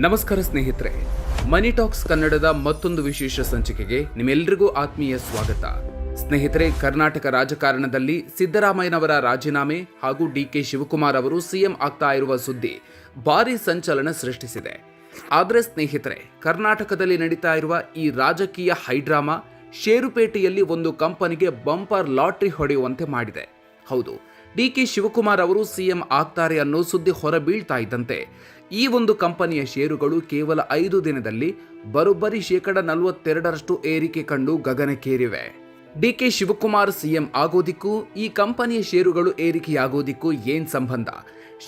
ನಮಸ್ಕಾರ ಸ್ನೇಹಿತರೆ, ಮನಿ ಟಾಕ್ಸ್ ಕನ್ನಡದ ಮತ್ತೊಂದು ವಿಶೇಷ ಸಂಚಿಕೆಗೆ ನಿಮ್ಮೆಲ್ಲರಿಗೂ ಆತ್ಮೀಯ ಸ್ವಾಗತ. ಸ್ನೇಹಿತರೆ, ಕರ್ನಾಟಕ ರಾಜಕಾರಣದಲ್ಲಿ ಸಿದ್ದರಾಮಯ್ಯನವರ ರಾಜೀನಾಮೆ ಹಾಗೂ ಡಿಕೆ ಶಿವಕುಮಾರ್ ಅವರು ಸಿಎಂ ಆಗ್ತಾ ಇರುವ ಸುದ್ದಿ ಭಾರಿ ಸಂಚಲನ ಸೃಷ್ಟಿಸಿದೆ. ಆದರೆ ಸ್ನೇಹಿತರೆ, ಕರ್ನಾಟಕದಲ್ಲಿ ನಡೀತಾ ಇರುವ ಈ ರಾಜಕೀಯ ಹೈಡ್ರಾಮಾ ಷೇರುಪೇಟೆಯಲ್ಲಿ ಒಂದು ಕಂಪನಿಗೆ ಬಂಪರ್ ಲಾಟ್ರಿ ಹೊಡೆಯುವಂತೆ ಮಾಡಿದೆ. ಹೌದು, ಡಿಕೆ ಶಿವಕುಮಾರ್ ಅವರು ಸಿಎಂ ಆಗ್ತಾರೆ ಅನ್ನೋ ಸುದ್ದಿ ಹೊರಬೀಳ್ತಾ ಇದ್ದಂತೆ ಈ ಒಂದು ಕಂಪನಿಯ ಷೇರುಗಳು ಕೇವಲ 5 ದಿನದಲ್ಲಿ ಬರೋಬ್ಬರಿ 42% ಏರಿಕೆ ಕಂಡು ಗಗನಕ್ಕೇರಿವೆ. ಡಿಕೆ ಶಿವಕುಮಾರ್ ಸಿಎಂ ಆಗೋದಿಕ್ಕೂ ಈ ಕಂಪನಿಯ ಷೇರುಗಳು ಏರಿಕೆಯಾಗೋದಿಕ್ಕೂ ಏನ್ ಸಂಬಂಧ?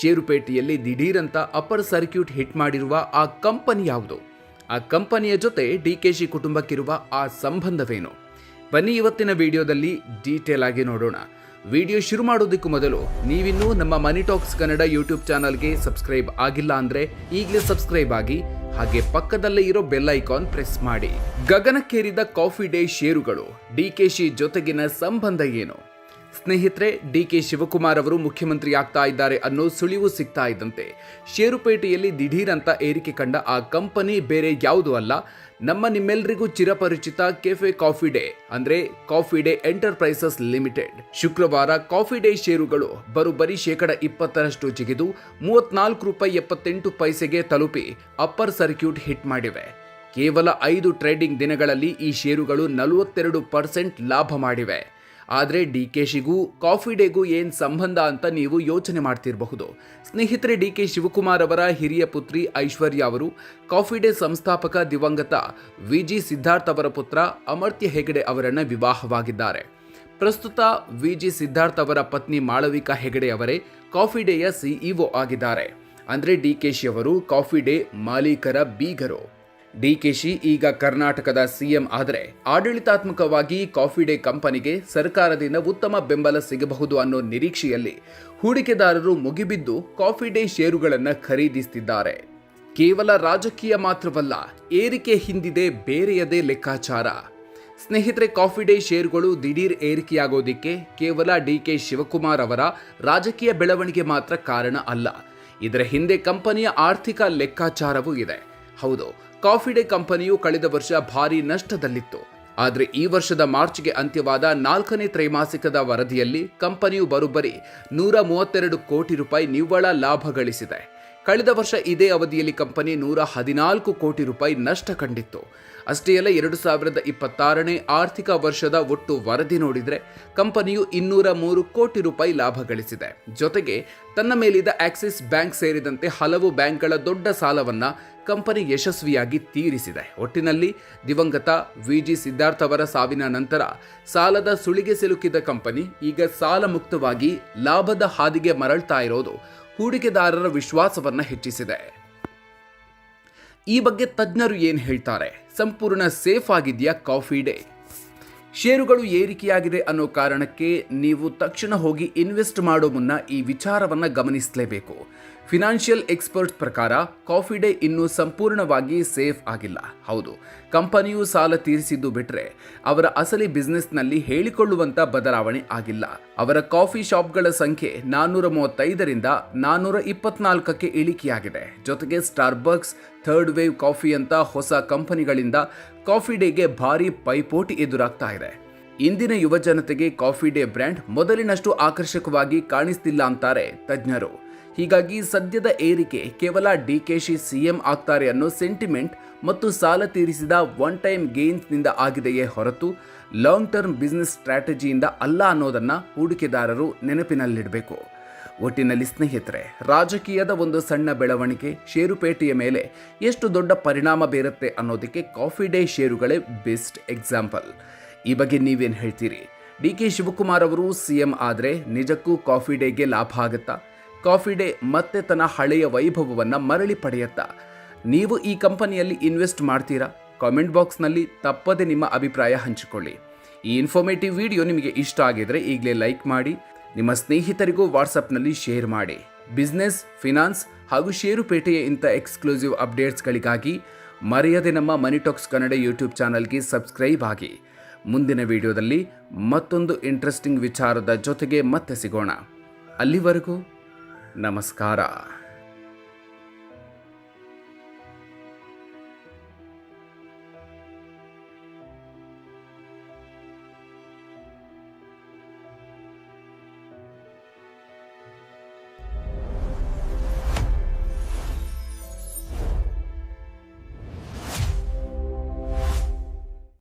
ಷೇರುಪೇಟೆಯಲ್ಲಿ ದಿಢೀರಂತ ಅಪ್ಪರ್ ಸರ್ಕ್ಯೂಟ್ ಹಿಟ್ ಮಾಡಿರುವ ಆ ಕಂಪನಿ ಯಾವುದು? ಆ ಕಂಪನಿಯ ಜೊತೆ ಡಿಕೆಶಿ ಕುಟುಂಬಕ್ಕಿರುವ ಆ ಸಂಬಂಧವೇನು? ಬನ್ನಿ ಇವತ್ತಿನ ವಿಡಿಯೋದಲ್ಲಿ ಡೀಟೇಲ್ ಆಗಿ ನೋಡೋಣ. ವಿಡಿಯೋ ಶುರು ಮಾಡೋದಕ್ಕೂ ಮೊದಲು ನೀವಿನ್ನೂ ನಮ್ಮ ಮನಿ ಟಾಕ್ಸ್ ಕನ್ನಡ ಯೂಟ್ಯೂಬ್ ಚಾನಲ್ಗೆ ಸಬ್ಸ್ಕ್ರೈಬ್ ಆಗಿಲ್ಲ ಅಂದ್ರೆ ಈಗಲೇ ಸಬ್ಸ್ಕ್ರೈಬ್ ಆಗಿ, ಹಾಗೆ ಪಕ್ಕದಲ್ಲೇ ಇರೋ ಬೆಲ್ ಐಕಾನ್ ಪ್ರೆಸ್ ಮಾಡಿ. ಗಗನಕ್ಕೇರಿದ ಕಾಫಿ ಡೇ ಷೇರುಗಳು, ಡಿಕೆಶಿ ಜೊತೆಗಿನ ಸಂಬಂಧ ಏನು? ಸ್ನೇಹಿತರೆ, ಡಿಕೆ ಶಿವಕುಮಾರ್ ಅವರು ಮುಖ್ಯಮಂತ್ರಿ ಆಗ್ತಾ ಇದ್ದಾರೆ ಅನ್ನೋ ಸುಳಿವು ಸಿಗ್ತಾ ಇದ್ದಂತೆ ಷೇರುಪೇಟೆಯಲ್ಲಿ ದಿಢೀರಂತ ಏರಿಕೆ ಕಂಡ ಆ ಕಂಪನಿ ಬೇರೆ ಯಾವುದೂ ಅಲ್ಲ, ನಿಮ್ಮೆಲ್ಲರಿಗೂ ಚಿರಪರಿಚಿತ ಕೆಫೆ ಕಾಫಿ ಡೇ ಅಂದ್ರೆ ಕಾಫಿ ಡೇ ಎಂಟರ್ಪ್ರೈಸಸ್ ಲಿಮಿಟೆಡ್. ಶುಕ್ರವಾರ ಕಾಫಿ ಡೇ ಷೇರುಗಳು ಬರೋಬ್ಬರಿ 20% ಜಿಗಿದು ₹34.78 ತಲುಪಿ ಅಪ್ಪರ್ ಸರ್ಕ್ಯೂಟ್ ಹಿಟ್ ಮಾಡಿವೆ. ಕೇವಲ 5 ಟ್ರೇಡಿಂಗ್ ದಿನಗಳಲ್ಲಿ ಈ ಷೇರುಗಳು 42% ಲಾಭ ಮಾಡಿವೆ. ಆದರೆ ಡಿಕೆಶಿಗೂ ಕಾಫಿ ಡೇಗೂ ಏನು ಸಂಬಂಧ ಅಂತ ನೀವು ಯೋಚನೆ ಮಾಡ್ತಿರಬಹುದು. ಸ್ನೇಹಿತರೆ, ಡಿಕೆ ಶಿವಕುಮಾರ್ ಅವರ ಹಿರಿಯ ಪುತ್ರಿ ಐಶ್ವರ್ಯ ಅವರು ಕಾಫಿ ಡೇ ಸಂಸ್ಥಾಪಕ ದಿವಂಗತ ವಿಜಿ ಸಿದ್ಧಾರ್ಥ್ ಅವರ ಪುತ್ರ ಅಮರ್ತ್ಯ ಹೆಗಡೆ ಅವರನ್ನು ವಿವಾಹವಾಗಿದ್ದಾರೆ. ಪ್ರಸ್ತುತ ವಿಜಿ ಸಿದ್ಧಾರ್ಥ್ ಅವರ ಪತ್ನಿ ಮಾಳವಿಕಾ ಹೆಗಡೆ ಅವರೇ ಕಾಫಿ ಡೇಯ ಸಿಇಒ ಆಗಿದ್ದಾರೆ. ಅಂದರೆ ಡಿಕೆಶಿ ಅವರು ಕಾಫಿ ಡೇ ಮಾಲೀಕರ ಬೀಗರು. ಡಿಕೆಶಿ ಈಗ ಕರ್ನಾಟಕದ ಸಿಎಂ ಆದರೆ ಆಡಳಿತಾತ್ಮಕವಾಗಿ ಕಾಫಿ ಡೇ ಕಂಪನಿಗೆ ಸರ್ಕಾರದಿಂದ ಉತ್ತಮ ಬೆಂಬಲ ಸಿಗಬಹುದು ಅನ್ನೋ ನಿರೀಕ್ಷೆಯಲ್ಲಿ ಹೂಡಿಕೆದಾರರು ಮುಗಿಬಿದ್ದು ಕಾಫಿ ಡೇ ಷೇರುಗಳನ್ನು ಖರೀದಿಸುತ್ತಿದ್ದಾರೆ. ಕೇವಲ ರಾಜಕೀಯ ಮಾತ್ರವಲ್ಲ, ಏರಿಕೆ ಹಿಂದಿದೆ ಬೇರೆಯದೇ ಲೆಕ್ಕಾಚಾರ. ಸ್ನೇಹಿತರೆ, ಕಾಫಿ ಡೇ ಷೇರುಗಳು ದಿಢೀರ್ ಏರಿಕೆಯಾಗೋದಿಕ್ಕೆ ಕೇವಲ ಡಿಕೆ ಶಿವಕುಮಾರ್ ಅವರ ರಾಜಕೀಯ ಬೆಳವಣಿಗೆ ಮಾತ್ರ ಕಾರಣ ಅಲ್ಲ. ಇದರ ಹಿಂದೆ ಕಂಪನಿಯ ಆರ್ಥಿಕ ಲೆಕ್ಕಾಚಾರವೂ ಇದೆ. ಹೌದು, ಕಾಫಿ ಡೇ ಕಂಪನಿಯು ಕಳೆದ ವರ್ಷ ಭಾರಿ ನಷ್ಟದಲ್ಲಿತ್ತು. ಆದರೆ ಈ ವರ್ಷದ ಮಾರ್ಚ್ಗೆ ಅಂತ್ಯವಾದ 4ನೇ ತ್ರೈಮಾಸಿಕದ ವರದಿಯಲ್ಲಿ ಕಂಪನಿಯು ಬರೋಬ್ಬರಿ ₹132 ಕೋಟಿ ನಿವ್ವಳ ಲಾಭ ಗಳಿಸಿದೆ. ಕಳೆದ ವರ್ಷ ಇದೇ ಅವಧಿಯಲ್ಲಿ ಕಂಪನಿ ₹114 ಕೋಟಿ ನಷ್ಟ ಕಂಡಿತ್ತು. ಅಷ್ಟೇ ಅಲ್ಲ, 2026ನೇ ಆರ್ಥಿಕ ವರ್ಷದ ಒಟ್ಟು ವರದಿ ನೋಡಿದರೆ ಕಂಪನಿಯು ₹203 ಕೋಟಿ ಲಾಭ ಗಳಿಸಿದೆ. ಜೊತೆಗೆ ತನ್ನ ಮೇಲಿದ್ದ ಆಕ್ಸಿಸ್ ಬ್ಯಾಂಕ್ ಸೇರಿದಂತೆ ಹಲವು ಬ್ಯಾಂಕ್ಗಳ ದೊಡ್ಡ ಸಾಲವನ್ನ ಕಂಪನಿ ಯಶಸ್ವಿಯಾಗಿ ತೀರಿಸಿದೆ. ಒಟ್ಟಿನಲ್ಲಿ ದಿವಂಗತ ವಿಜಿ ಸಿದ್ಧಾರ್ಥ್ ಅವರ ಸಾವಿನ ನಂತರ ಸಾಲದ ಸುಳಿಗೆ ಸಿಲುಕಿದ ಕಂಪನಿ ಈಗ ಸಾಲ ಮುಕ್ತವಾಗಿ ಲಾಭದ ಹಾದಿಗೆ ಮರಳ್ತಾ ಇರೋದು ಹೂಡಿಕೆದಾರರ ವಿಶ್ವಾಸವನ್ನ ಹೆಚ್ಚಿಸಿದೆ. ಈ ಬಗ್ಗೆ ತಜ್ಞರು ಏನು ಹೇಳ್ತಾರೆ? ಸಂಪೂರ್ಣ ಸೇಫ್ ಆಗಿದೆಯಾ ಕಾಫಿ ಡೇ? ಷೇರುಗಳು ಏರಿಕೆಯಾಗಿದೆ ಅನ್ನೋ ಕಾರಣಕ್ಕೆ ನೀವು ತಕ್ಷಣ ಹೋಗಿ ಇನ್ವೆಸ್ಟ್ ಮಾಡೋ ಮುನ್ನ ಈ ವಿಚಾರವನ್ನ ಗಮನಿಸಲೇಬೇಕು. ಫಿನಾನ್ಷಿಯಲ್ ಎಕ್ಸ್ಪರ್ಟ್ಸ್ ಪ್ರಕಾರ ಕಾಫಿ ಡೇ ಇನ್ನೂ ಸಂಪೂರ್ಣವಾಗಿ ಸೇಫ್ ಆಗಿಲ್ಲ. ಹೌದು, ಕಂಪನಿಯು ಸಾಲ ತೀರಿಸಿದ್ದು ಬಿಟ್ರೆ ಅವರ ಅಸಲಿ ಬಿಸ್ನೆಸ್ನಲ್ಲಿ ಹೇಳಿಕೊಳ್ಳುವಂತ ಬದಲಾವಣೆ ಆಗಿಲ್ಲ. ಅವರ ಕಾಫಿ ಶಾಪ್ಗಳ ಸಂಖ್ಯೆ 435ರಿಂದ 424ಕ್ಕೆ ಇಳಿಕೆಯಾಗಿದೆ. ಜೊತೆಗೆ ಸ್ಟಾರ್ಬಕ್ಸ್, ಥರ್ಡ್ ವೇವ್ ಕಾಫಿ ಅಂತ ಹೊಸ ಕಂಪನಿಗಳಿಂದ ಕಾಫಿ ಡೇಗೆ ಭಾರಿ ಪೈಪೋಟಿ ಎದುರಾಗ್ತಾ ಇದೆ. ಇಂದಿನ ಯುವ ಜನತೆಗೆ ಕಾಫಿ ಡೇ ಬ್ರ್ಯಾಂಡ್ ಮೊದಲಿನಷ್ಟು ಆಕರ್ಷಕವಾಗಿ ಕಾಣಿಸ್ತಿಲ್ಲ ಅಂತಾರೆ ತಜ್ಞರು. ಹೀಗಾಗಿ ಸದ್ಯದ ಏರಿಕೆ ಕೇವಲ ಡಿಕೆಶಿ ಸಿಎಂ ಆಗ್ತಾರೆ ಅನ್ನೋ ಸೆಂಟಿಮೆಂಟ್ ಮತ್ತು ಸಾಲ ತೀರಿಸಿದ ಒನ್ ಟೈಮ್ ಗೇನ್ಸ್ನಿಂದ ಆಗಿದೆಯೇ ಹೊರತು ಲಾಂಗ್ ಟರ್ಮ್ ಬಿಸ್ನೆಸ್ ಸ್ಟ್ರಾಟಜಿಯಿಂದ ಅಲ್ಲ ಅನ್ನೋದನ್ನ ಹೂಡಿಕೆದಾರರು ನೆನಪಿನಲ್ಲಿಡಬೇಕು. ಒಟ್ಟಿನಲ್ಲಿ ಸ್ನೇಹಿತರೆ, ರಾಜಕೀಯದ ಒಂದು ಸಣ್ಣ ಬೆಳವಣಿಗೆ ಷೇರುಪೇಟೆಯ ಮೇಲೆ ಎಷ್ಟು ದೊಡ್ಡ ಪರಿಣಾಮ ಬೀರುತ್ತೆ ಅನ್ನೋದಕ್ಕೆ ಕಾಫಿ ಡೇ ಷೇರುಗಳೇ ಬೆಸ್ಟ್ ಎಕ್ಸಾಂಪಲ್. ಈ ಬಗ್ಗೆ ನೀವೇನು ಹೇಳ್ತೀರಿ? ಡಿಕೆ ಶಿವಕುಮಾರ್ ಅವರು ಸಿಎಂ ಆದರೆ ನಿಜಕ್ಕೂ ಕಾಫಿ ಡೇಗೆ ಲಾಭ ಆಗುತ್ತಾ? ಕಾಫಿ ಡೇ ಮತ್ತೆ ತನ್ನ ಹಳೆಯ ವೈಭವವನ್ನು ಮರಳಿ ಪಡೆಯುತ್ತಾ? ನೀವು ಈ ಕಂಪನಿಯಲ್ಲಿ ಇನ್ವೆಸ್ಟ್ ಮಾಡ್ತೀರಾ? ಕಾಮೆಂಟ್ ಬಾಕ್ಸ್ನಲ್ಲಿ ತಪ್ಪದೆ ನಿಮ್ಮ ಅಭಿಪ್ರಾಯ ಹಂಚಿಕೊಳ್ಳಿ. ಈ ಇನ್ಫಾರ್ಮೇಟಿವ್ ವಿಡಿಯೋ ನಿಮಗೆ ಇಷ್ಟ ಆಗಿದ್ರೆ ಈಗಲೇ ಲೈಕ್ ಮಾಡಿ, ನಿಮ್ಮ ಸ್ನೇಹಿತರಿಗೂ ವಾಟ್ಸಪ್ನಲ್ಲಿ ಶೇರ್ ಮಾಡಿ. ಬಿಸ್ನೆಸ್, ಫಿನಾನ್ಸ್ ಹಾಗೂ ಷೇರುಪೇಟೆಯ ಇಂಥ ಎಕ್ಸ್ಕ್ಲೂಸಿವ್ ಅಪ್ಡೇಟ್ಸ್ಗಳಿಗಾಗಿ ಮರೆಯದೆ ನಮ್ಮ ಮನಿ ಟಾಕ್ಸ್ ಕನ್ನಡ ಯೂಟ್ಯೂಬ್ ಚಾನಲ್ಗೆ ಸಬ್ಸ್ಕ್ರೈಬ್ ಆಗಿ. ಮುಂದಿನ ವಿಡಿಯೋದಲ್ಲಿ ಮತ್ತೊಂದು ಇಂಟ್ರೆಸ್ಟಿಂಗ್ ವಿಚಾರದ ಜೊತೆಗೆ ಮತ್ತೆ ಸಿಗೋಣ. ಅಲ್ಲಿವರೆಗೂ ನಮಸ್ಕಾರ.